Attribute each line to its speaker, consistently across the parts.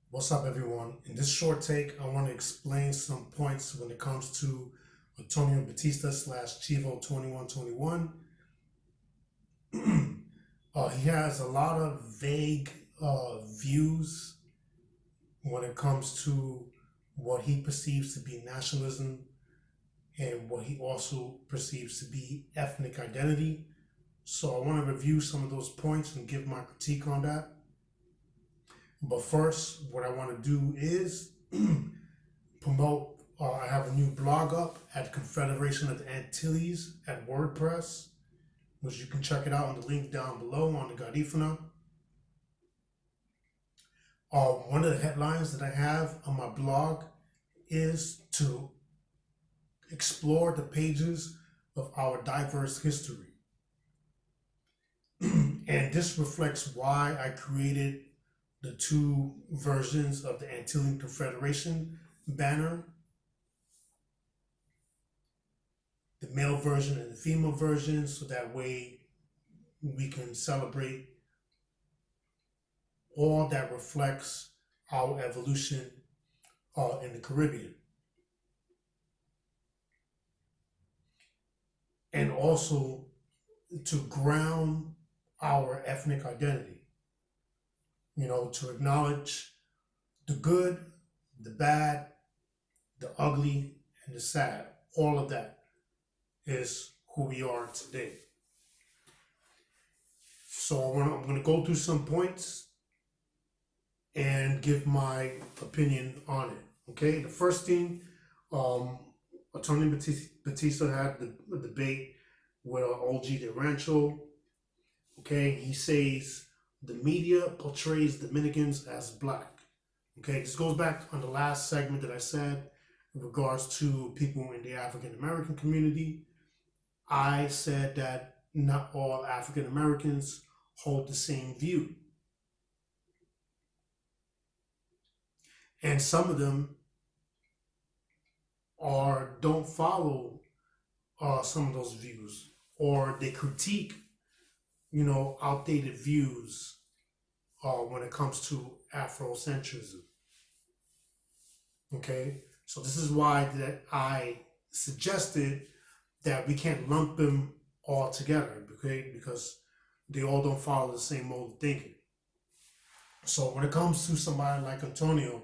Speaker 1: What's up, everyone? In this short take, I want to explain some points when it comes to Antonio Batista slash Chivo2121. He has a lot of vague views when it comes to what he perceives to be nationalism and what he also perceives to be ethnic identity. So I want to review some of those points and give my critique on that. But first, what I want to do is promote. I have a new blog up at Confederation of the Antilles at WordPress, which you can check it out on the link down below on the Garifuna. One of the headlines that I have on my blog is to explore the pages of our diverse history. And this reflects why I created the two versions of the Antillean Confederation banner, the male version and the female version, so that way we can celebrate all that reflects our evolution in the Caribbean. And also to ground our ethnic identity, to acknowledge the good, the bad, the ugly, and the sad. All of that is who we are today. So I'm going to go through some points and give my opinion on it. Okay, the first thing, Antonio Batista had the debate with OG de Rancho. Okay, he says the media portrays Dominicans as black. Okay, this goes back on the last segment that I said in regards to people in the African American community. I said that not all African Americans hold the same view. And some of them don't follow some of those views, or they critique, outdated views when it comes to Afrocentrism. Okay, so this is why that I suggested that we can't lump them all together, okay, because they all don't follow the same mode of thinking. So when it comes to somebody like Antonio,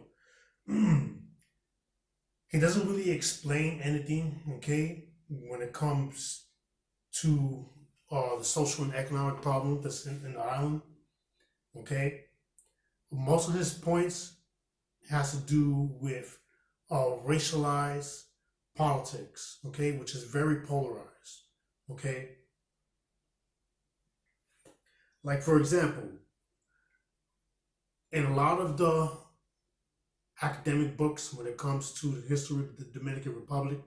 Speaker 1: he doesn't really explain anything, okay, when it comes to the social and economic problem that's in the island, okay. Most of his points has to do with racialized politics, okay, which is very polarized, okay. Like, for example, in a lot of the academic books when it comes to the history of the Dominican Republic,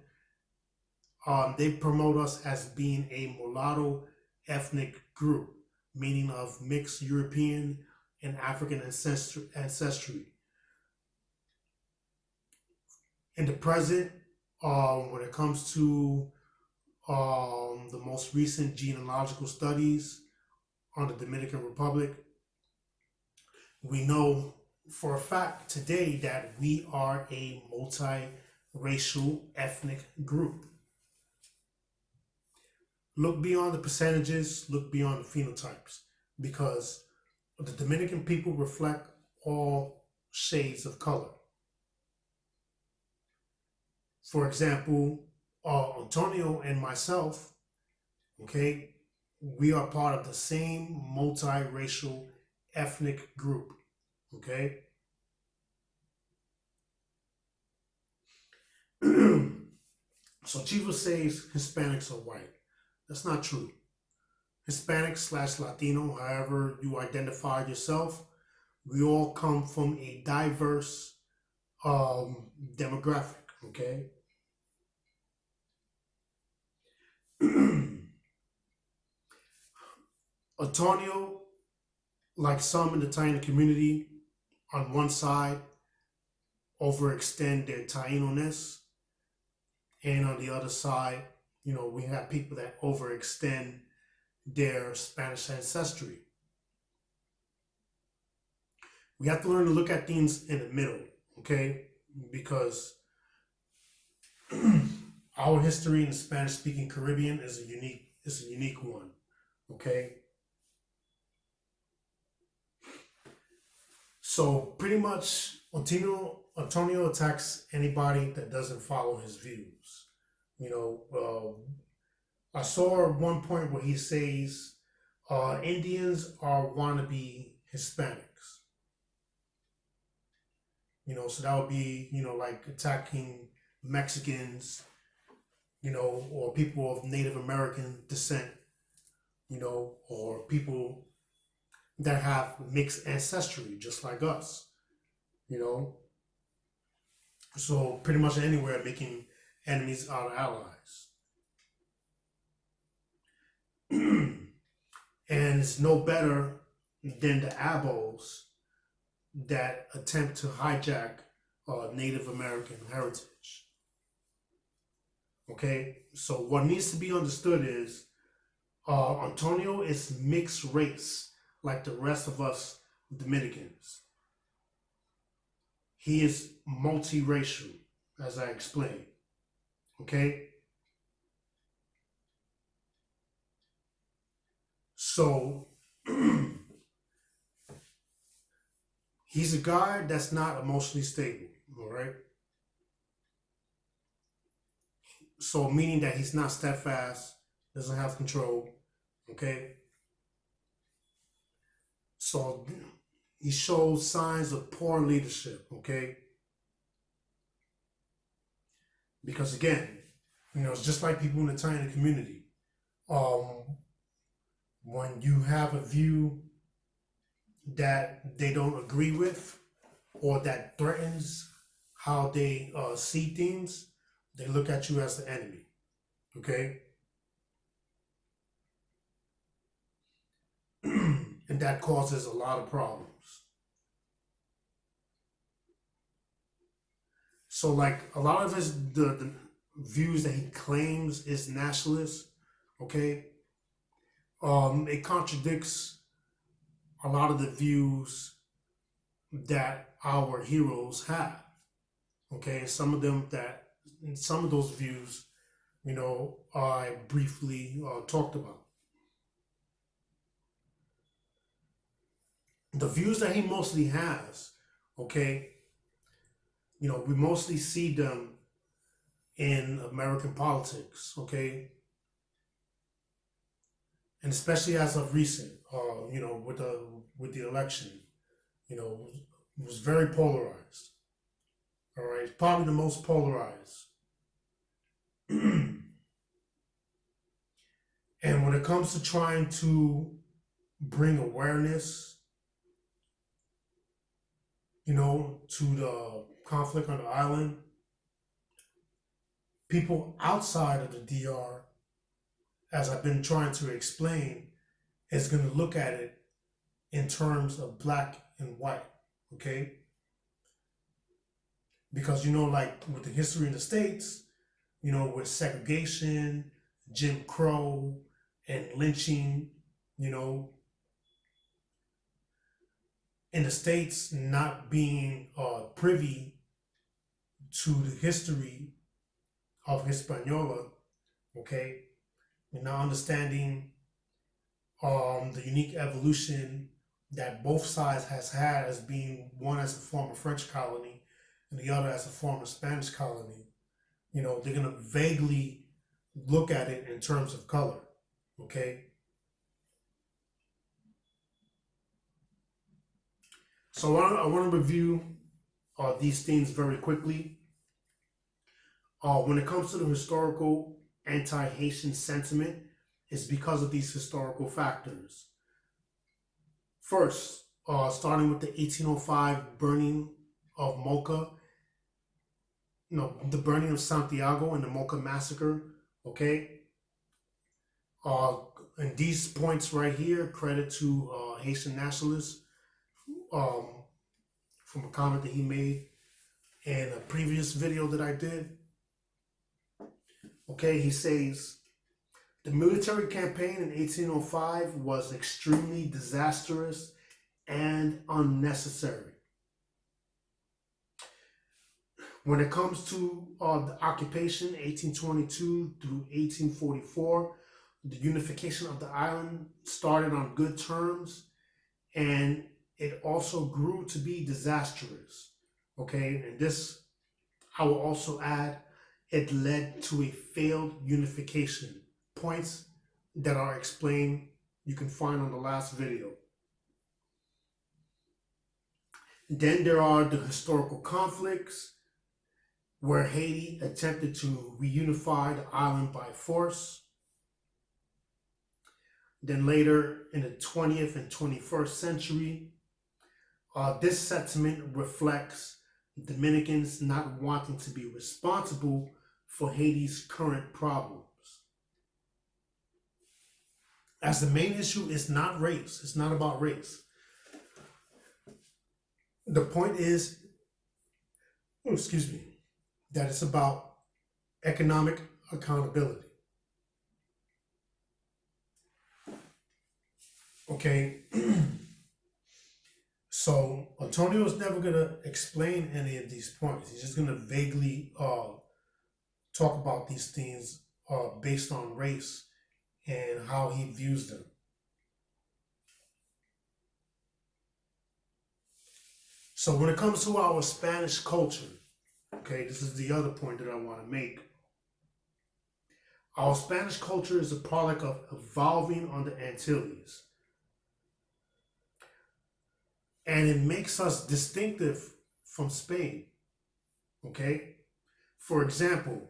Speaker 1: they promote us as being a mulatto ethnic group, meaning of mixed European and African ancestry. In the present, when it comes to the most recent genealogical studies on the Dominican Republic, we know for a fact today that we are a multi-racial ethnic group. Look beyond the percentages, look beyond the phenotypes, because the Dominican people reflect all shades of color. For example, Antonio and myself, okay, we are part of the same multiracial ethnic group, okay? So Chivo says Hispanics are white. That's not true. Hispanic / Latino, however you identify yourself, we all come from a diverse demographic, okay? Antonio, like some in the Taino community, on one side, overextend their Taino-ness, and on the other side, we have people that overextend their Spanish ancestry. We have to learn to look at things in the middle, okay? Because our history in the Spanish-speaking Caribbean is a unique one, okay? So pretty much, Antonio attacks anybody that doesn't follow his views. You know, I saw at one point where he says Indians are wannabe Hispanics. You know, so that would be, you know, like attacking Mexicans, you know, or people of Native American descent, you know, or people that have mixed ancestry, just like us, you know. So pretty much anywhere making enemies out of allies. And it's no better than the abos that attempt to hijack Native American heritage. Okay, so what needs to be understood is Antonio is mixed race like the rest of us Dominicans. He is multiracial, as I explained. Okay, so he's a guy that's not emotionally stable, all right? So meaning that he's not steadfast, doesn't have control, okay? So he shows signs of poor leadership, okay? Because again, you know, it's just like people in the Italian community. When you have a view that they don't agree with or that threatens how they see things, they look at you as the enemy, okay? And that causes a lot of problems. So like a lot of the views that he claims is nationalist, okay, it contradicts a lot of the views that our heroes have, okay? Some of those views, you know, I briefly talked about. The views that he mostly has, okay, you know, we mostly see them in American politics, okay, and especially as of recent, you know, with the election, you know, it was very polarized. All right, probably the most polarized. And when it comes to trying to bring awareness, you know, to the conflict on the island, people outside of the DR, as I've been trying to explain, is going to look at it in terms of black and white, okay? Because, you know, like with the history in the States, you know, with segregation, Jim Crow, and lynching, you know, in the States not being privy to the history of Hispaniola, okay, and not understanding the unique evolution that both sides has had as being one as a former French colony and the other as a former Spanish colony. You know, they're going to vaguely look at it in terms of color, okay? So I want to review these things very quickly. When it comes to the historical anti-Haitian sentiment, it's because of these historical factors. First, starting with the 1805 burning of Mocha, the burning of Santiago and the Mocha massacre, okay? And these points right here, credit to Haitian nationalists from a comment that he made in a previous video that I did. Okay, he says, the military campaign in 1805 was extremely disastrous and unnecessary. When it comes to the occupation, 1822 through 1844, the unification of the island started on good terms, and it also grew to be disastrous. Okay, and this, I will also add, it led to a failed unification. Points that are explained, you can find on the last video. Then there are the historical conflicts, where Haiti attempted to reunify the island by force. Then later in the 20th and 21st century, this sentiment reflects Dominicans not wanting to be responsible for Haiti's current problems. As the main issue is not race, it's not about race. The point is, that it's about economic accountability. Okay, so Antonio is never going to explain any of these points. He's just going to vaguely talk about these things based on race and how he views them. So when it comes to our Spanish culture, okay, this is the other point that I want to make. Our Spanish culture is a product of evolving on the Antilles. And it makes us distinctive from Spain, okay? For example,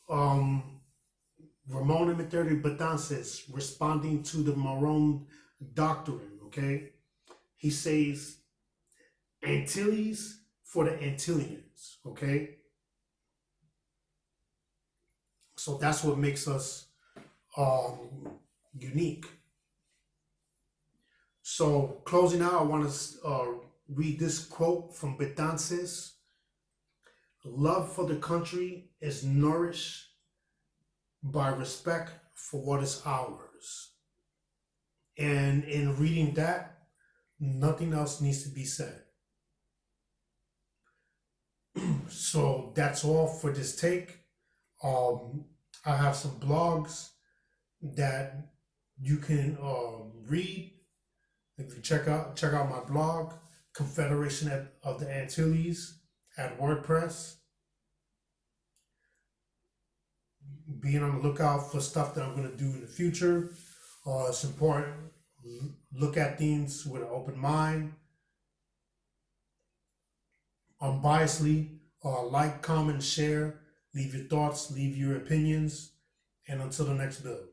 Speaker 1: Ramon Emeterio Betances, responding to the Maron doctrine, okay? He says, Antilles for the Antillians, okay? So that's what makes us unique. So closing out, I want to read this quote from Betances. Love for the country is nourished by respect for what is ours. And in reading that, nothing else needs to be said. So that's all for this take. I have some blogs that you can read. If you check out my blog, Confederation of the Antilles at WordPress. Being on the lookout for stuff that I'm going to do in the future. It's important. Look at things with an open mind. Unbiasedly, like, comment, share. Leave your thoughts, leave your opinions. And until the next build.